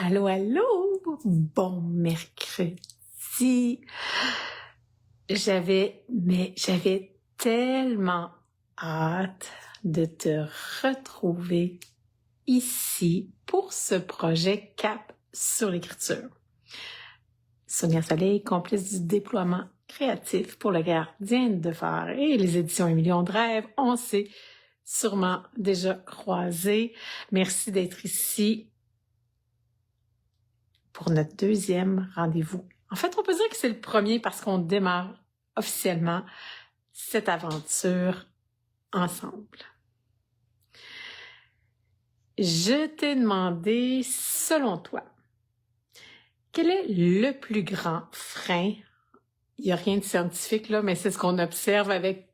Allô, allô! Bon mercredi! J'avais tellement hâte de te retrouver ici pour ce projet Cap sur l'écriture. Sonia Soleil, complice du déploiement créatif pour le gardien de phare et les éditions Un million de rêves, on s'est sûrement déjà croisés. Merci d'être ici pour notre deuxième rendez-vous. En fait, on peut dire que c'est le premier parce qu'on démarre officiellement cette aventure ensemble. Je t'ai demandé, selon toi, quel est le plus grand frein? Il n'y a rien de scientifique là, mais c'est ce qu'on observe avec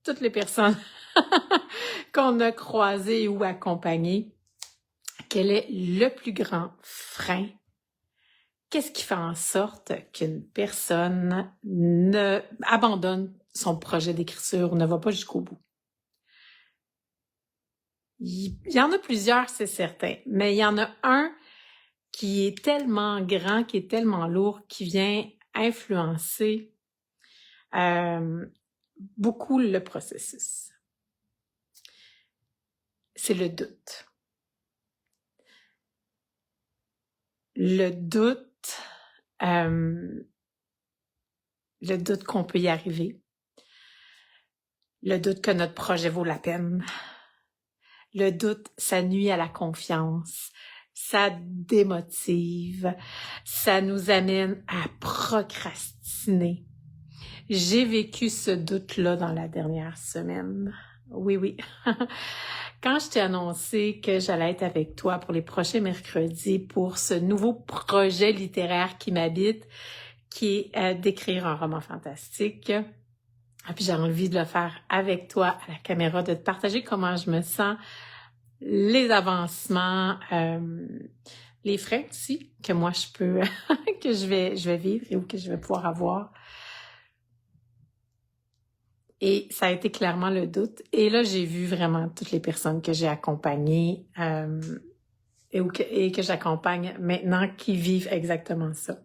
toutes les personnes qu'on a croisées ou accompagnées. Quel est le plus grand frein? Qu'est-ce qui fait en sorte qu'une personne abandonne son projet d'écriture ou ne va pas jusqu'au bout? Il y en a plusieurs, c'est certain, mais il y en a un qui est tellement grand, qui est tellement lourd, qui vient influencer beaucoup le processus. C'est le doute. Le doute qu'on peut y arriver, le doute que notre projet vaut la peine, le doute, ça nuit à la confiance, ça démotive, ça nous amène à procrastiner. J'ai vécu ce doute-là dans la dernière semaine. Oui. Quand je t'ai annoncé que j'allais être avec toi pour les prochains mercredis pour ce nouveau projet littéraire qui m'habite, qui est d'écrire un roman fantastique, et puis j'ai envie de le faire avec toi à la caméra, de te partager comment je me sens, les avancements, les frais aussi que moi je peux, que je vais vivre ou que je vais pouvoir avoir. Et ça a été clairement le doute. Et là, j'ai vu vraiment toutes les personnes que j'ai accompagnées et que j'accompagne maintenant qui vivent exactement ça.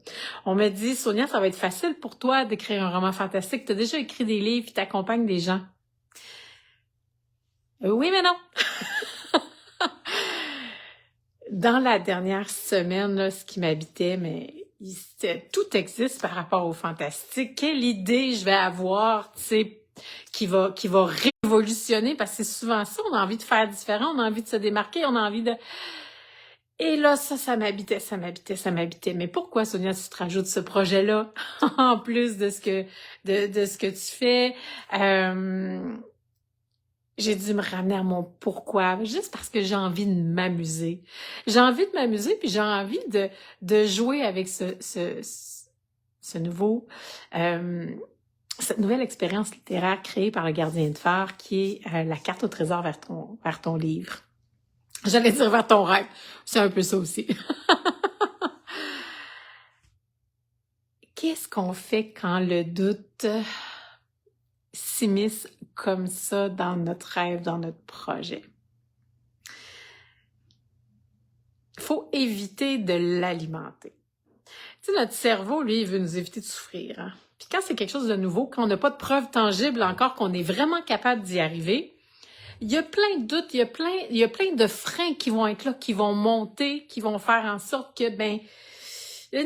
On me dit, Sonia, ça va être facile pour toi d'écrire un roman fantastique. Tu as déjà écrit des livres et tu accompagnes des gens. Oui, mais non! Dans la dernière semaine, là, ce qui m'habitait, mais tout existe par rapport au fantastique. Quelle idée je vais avoir, tu sais, qui va révolutionner, parce que c'est souvent ça, on a envie de faire différent, on a envie de se démarquer, on a envie de... Et là, ça m'habitait. Mais pourquoi, Sonia, tu te rajoutes ce projet-là, en plus de ce que tu fais? J'ai dû me ramener à mon pourquoi, juste parce que j'ai envie de m'amuser. J'ai envie de m'amuser, puis j'ai envie de jouer avec ce nouveau... cette nouvelle expérience littéraire créée par le gardien de phare qui est la carte au trésor vers ton livre. J'allais dire vers ton rêve. C'est un peu ça aussi. Qu'est-ce qu'on fait quand le doute s'immisce comme ça dans notre rêve, dans notre projet? Il faut éviter de l'alimenter. Tu sais, notre cerveau, lui, il veut nous éviter de souffrir, hein? Puis quand c'est quelque chose de nouveau, quand on n'a pas de preuve tangible encore qu'on est vraiment capable d'y arriver, il y a plein de doutes, il y a plein de freins qui vont être là, qui vont monter, qui vont faire en sorte que,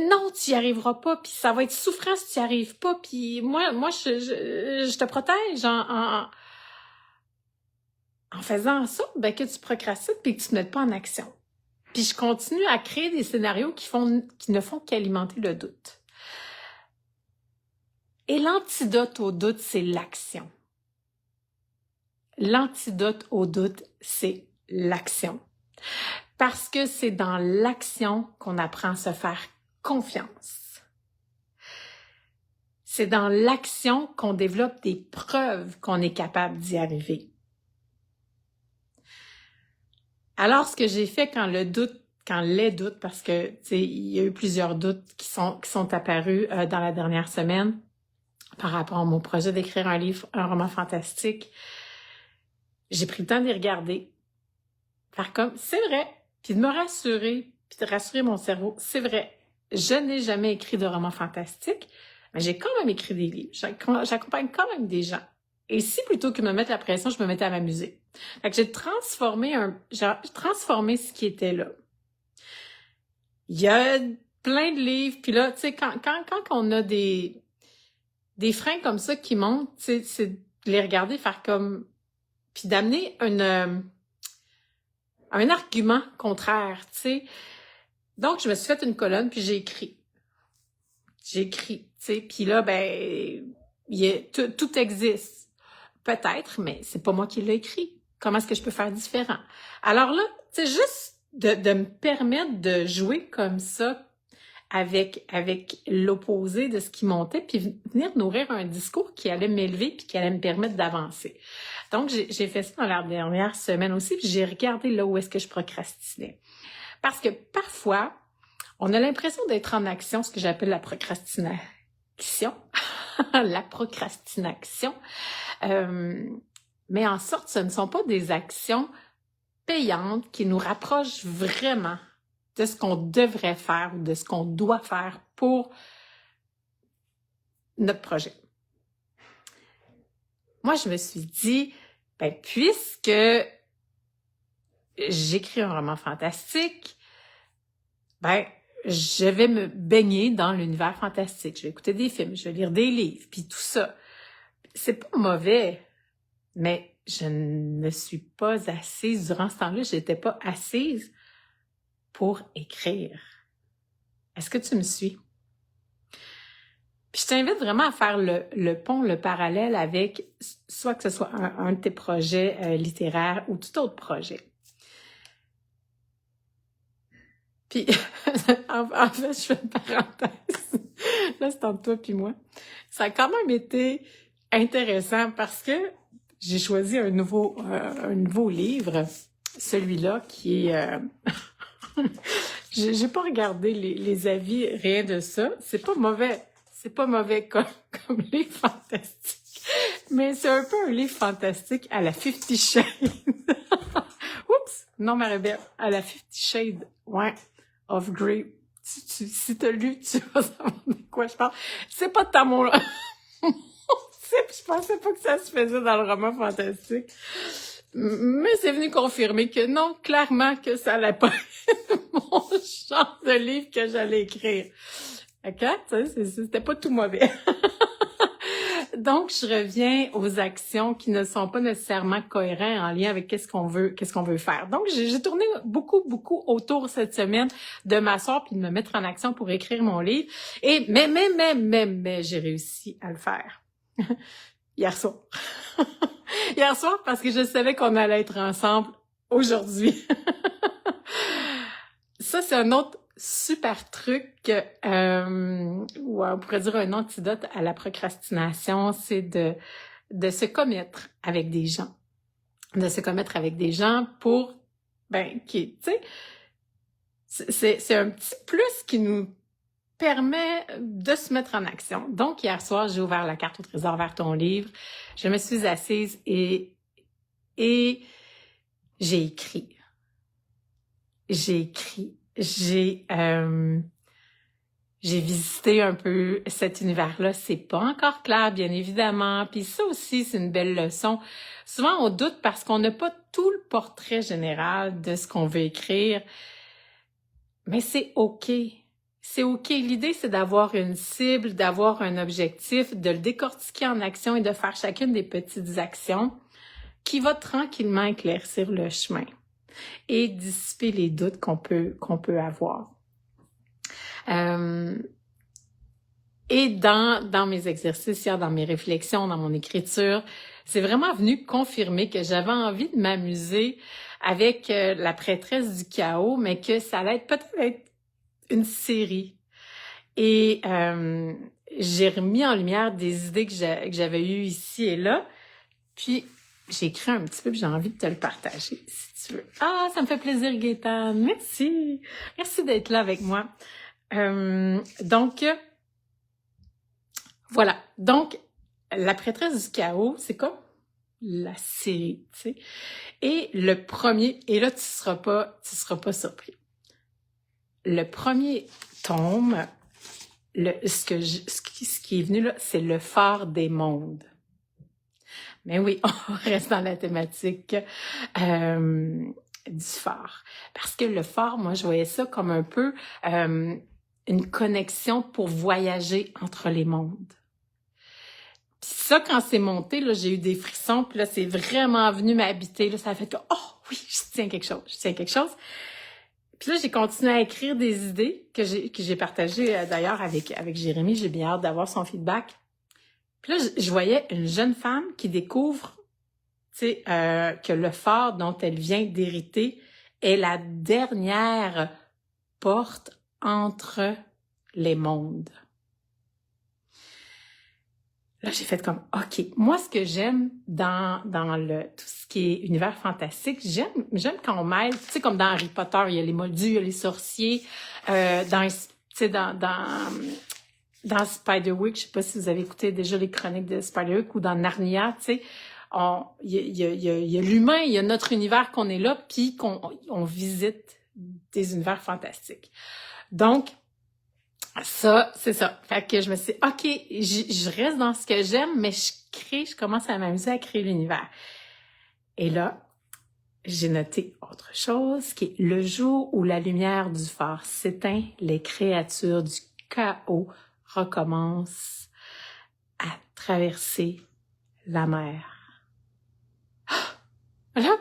non, tu y arriveras pas, puis ça va être souffrant si tu y arrives pas, puis moi, je te protège en faisant en sorte, que tu procrastines puis que tu te mettes pas en action. Puis je continue à créer des scénarios qui ne font qu'alimenter le doute. Et l'antidote au doute, c'est l'action. L'antidote au doute, c'est l'action. Parce que c'est dans l'action qu'on apprend à se faire confiance. C'est dans l'action qu'on développe des preuves qu'on est capable d'y arriver. Alors, ce que j'ai fait quand les doutes, parce que, tu sais, il y a eu plusieurs doutes qui sont apparus dans la dernière semaine par rapport à mon projet d'écrire un roman fantastique, j'ai pris le temps de les regarder, faire comme, c'est vrai, puis de me rassurer, puis de rassurer mon cerveau. C'est vrai, je n'ai jamais écrit de roman fantastique, mais j'ai quand même écrit des livres. J'accompagne quand même des gens. Et si plutôt que de me mettre la pression, je me mettais à m'amuser. Fait que j'ai transformé ce qui était là. Il y a plein de livres, puis là, tu sais, quand on a des freins comme ça qui montent, tu sais, c'est de les regarder, faire comme... Puis d'amener un argument contraire, tu sais. Donc, je me suis fait une colonne, puis j'ai écrit. Tu sais. Puis là, ben, tout existe. Peut-être, mais c'est pas moi qui l'ai écrit. Comment est-ce que je peux faire différent? Alors là, tu sais, juste de me permettre de jouer comme ça avec l'opposé de ce qui montait, puis venir nourrir un discours qui allait m'élever puis qui allait me permettre d'avancer. Donc, j'ai fait ça dans la dernière semaine aussi, puis j'ai regardé là où est-ce que je procrastinais. Parce que parfois, on a l'impression d'être en action, ce que j'appelle la procrastination. La procrastination. Mais en sorte, ce ne sont pas des actions payantes qui nous rapprochent vraiment de ce qu'on devrait faire ou de ce qu'on doit faire pour notre projet. Moi, je me suis dit, ben, puisque j'écris un roman fantastique, ben, je vais me baigner dans l'univers fantastique. Je vais écouter des films, je vais lire des livres, puis tout ça. C'est pas mauvais, mais je ne suis pas assise. Durant ce temps-là, je n'étais pas assise pour écrire. Est-ce que tu me suis? Puis je t'invite vraiment à faire le pont, le parallèle avec soit que ce soit un de tes projets littéraires ou tout autre projet. Puis, en fait, je fais une parenthèse. Là, c'est entre toi puis moi. Ça a quand même été intéressant parce que j'ai choisi un nouveau livre, celui-là qui est... j'ai pas regardé les avis, rien de ça. C'est pas mauvais comme livre fantastique. Mais c'est un peu un livre fantastique à la 50 Shades. Oups! Non, Marie-Belle, à la 50 Shades, ouais, of Grey. Si t'as lu, tu vas savoir de quoi je parle. C'est pas de ta mon... Je pensais pas que ça se faisait dans le roman fantastique. Mais c'est venu confirmer que non, clairement que ça allait pas être mon genre de livre que j'allais écrire. OK? C'était pas tout mauvais. Donc, je reviens aux actions qui ne sont pas nécessairement cohérentes en lien avec qu'est-ce qu'on veut faire. Donc, j'ai tourné beaucoup autour cette semaine de m'asseoir puis de me mettre en action pour écrire mon livre. Et mais j'ai réussi à le faire. Hier soir. Hier soir, parce que je savais qu'on allait être ensemble aujourd'hui. Ça, c'est un autre super truc, ou on pourrait dire un antidote à la procrastination, c'est de se commettre avec des gens. De se commettre avec des gens pour, tu sais, c'est un petit plus qui nous permet de se mettre en action. Donc, hier soir, j'ai ouvert la carte au trésor vers ton livre. Je me suis assise et j'ai écrit. J'ai visité un peu cet univers-là. C'est pas encore clair, bien évidemment. Puis ça aussi, c'est une belle leçon. Souvent, on doute parce qu'on n'a pas tout le portrait général de ce qu'on veut écrire. Mais c'est OK. C'est OK. L'idée, c'est d'avoir une cible, d'avoir un objectif, de le décortiquer en action et de faire chacune des petites actions qui va tranquillement éclaircir le chemin et dissiper les doutes qu'on peut avoir. Et dans mes exercices, dans mes réflexions, dans mon écriture, c'est vraiment venu confirmer que j'avais envie de m'amuser avec la prêtresse du chaos, mais que ça allait peut-être une série. Et j'ai remis en lumière des idées que j'avais eues ici et là. Puis j'ai écrit un petit peu, puis j'ai envie de te le partager, si tu veux. Ah, ça me fait plaisir, Gaëtane. Merci. Merci d'être là avec moi. Donc, voilà. Donc, la prêtresse du chaos, c'est comme la série, tu sais. Et le premier, et là, tu seras pas surpris. le premier tome, ce qui est venu là, c'est le phare des mondes. Mais oui, on reste dans la thématique du phare. Parce que le phare, moi, je voyais ça comme un peu une connexion pour voyager entre les mondes. Puis ça, quand c'est monté, là, j'ai eu des frissons, puis là, c'est vraiment venu m'habiter. Là, ça a fait que, oh oui, je tiens quelque chose. Puis là, j'ai continué à écrire des idées que j'ai partagées d'ailleurs avec Jérémy. J'ai bien hâte d'avoir son feedback. Puis là, je voyais une jeune femme qui découvre, tu sais, que le phare dont elle vient d'hériter est la dernière porte entre les mondes. Là, j'ai fait comme, OK, moi, ce que j'aime dans tout ce qui est univers fantastique, j'aime quand on mêle, tu sais, comme dans Harry Potter, il y a les moldus, il y a les sorciers, dans Spiderwick, je sais pas si vous avez écouté déjà les chroniques de Spiderwick ou dans Narnia, tu sais, il y a l'humain, il y a notre univers qu'on est là, puis on visite des univers fantastiques. Donc, ça, c'est ça. Fait que je me suis dit, OK, je reste dans ce que j'aime, mais je commence à m'amuser à créer l'univers. Et là, j'ai noté autre chose, qui est le jour où la lumière du phare s'éteint, les créatures du chaos recommencent à traverser la mer. Là,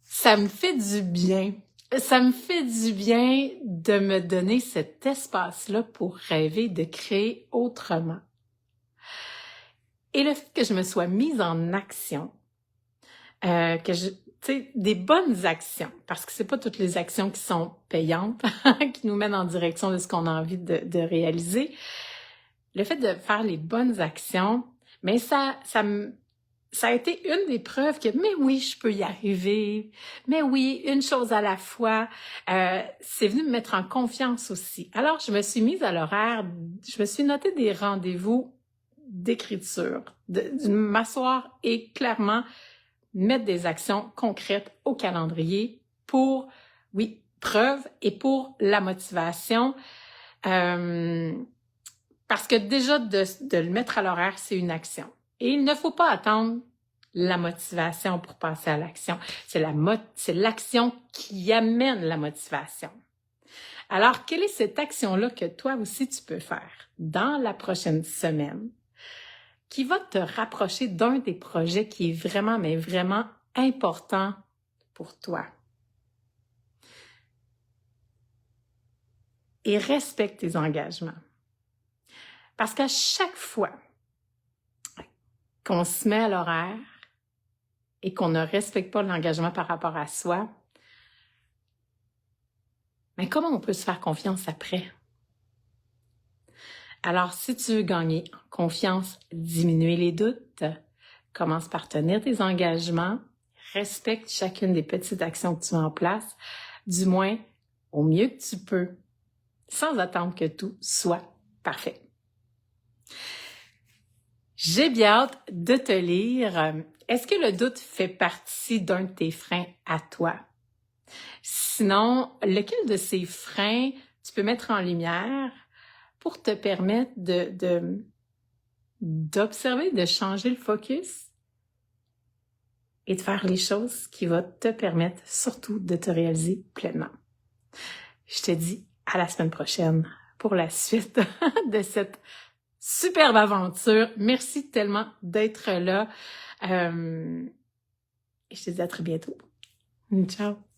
ça me fait du bien. Ça me fait du bien de me donner cet espace-là pour rêver de créer autrement. Et le fait que je me sois mise en action, tu sais, des bonnes actions, parce que c'est pas toutes les actions qui sont payantes, qui nous mènent en direction de ce qu'on a envie de réaliser. Le fait de faire les bonnes actions, mais ça a été une des preuves que, mais oui, je peux y arriver. Mais oui, une chose à la fois. C'est venu me mettre en confiance aussi. Alors, je me suis mise à l'horaire, je me suis noté des rendez-vous d'écriture, de m'asseoir et clairement mettre des actions concrètes au calendrier pour, oui, preuve et pour la motivation. Parce que déjà, de le mettre à l'horaire, c'est une action. Et il ne faut pas attendre la motivation pour passer à l'action. C'est l'action qui amène la motivation. Alors, quelle est cette action-là que toi aussi tu peux faire dans la prochaine semaine qui va te rapprocher d'un des projets qui est vraiment, mais vraiment important pour toi? Et respecte tes engagements. Parce qu'à chaque fois qu'on se met à l'horaire et qu'on ne respecte pas l'engagement par rapport à soi, mais comment on peut se faire confiance après? Alors, si tu veux gagner en confiance, diminuer les doutes, commence par tenir tes engagements, respecte chacune des petites actions que tu mets en place, du moins au mieux que tu peux, sans attendre que tout soit parfait. J'ai bien hâte de te lire. Est-ce que le doute fait partie d'un de tes freins à toi? Sinon, lequel de ces freins tu peux mettre en lumière pour te permettre d'observer, de changer le focus et de faire les choses qui vont te permettre surtout de te réaliser pleinement. Je te dis à la semaine prochaine pour la suite de cette superbe aventure. Merci tellement d'être là. Et je te dis à très bientôt. Ciao!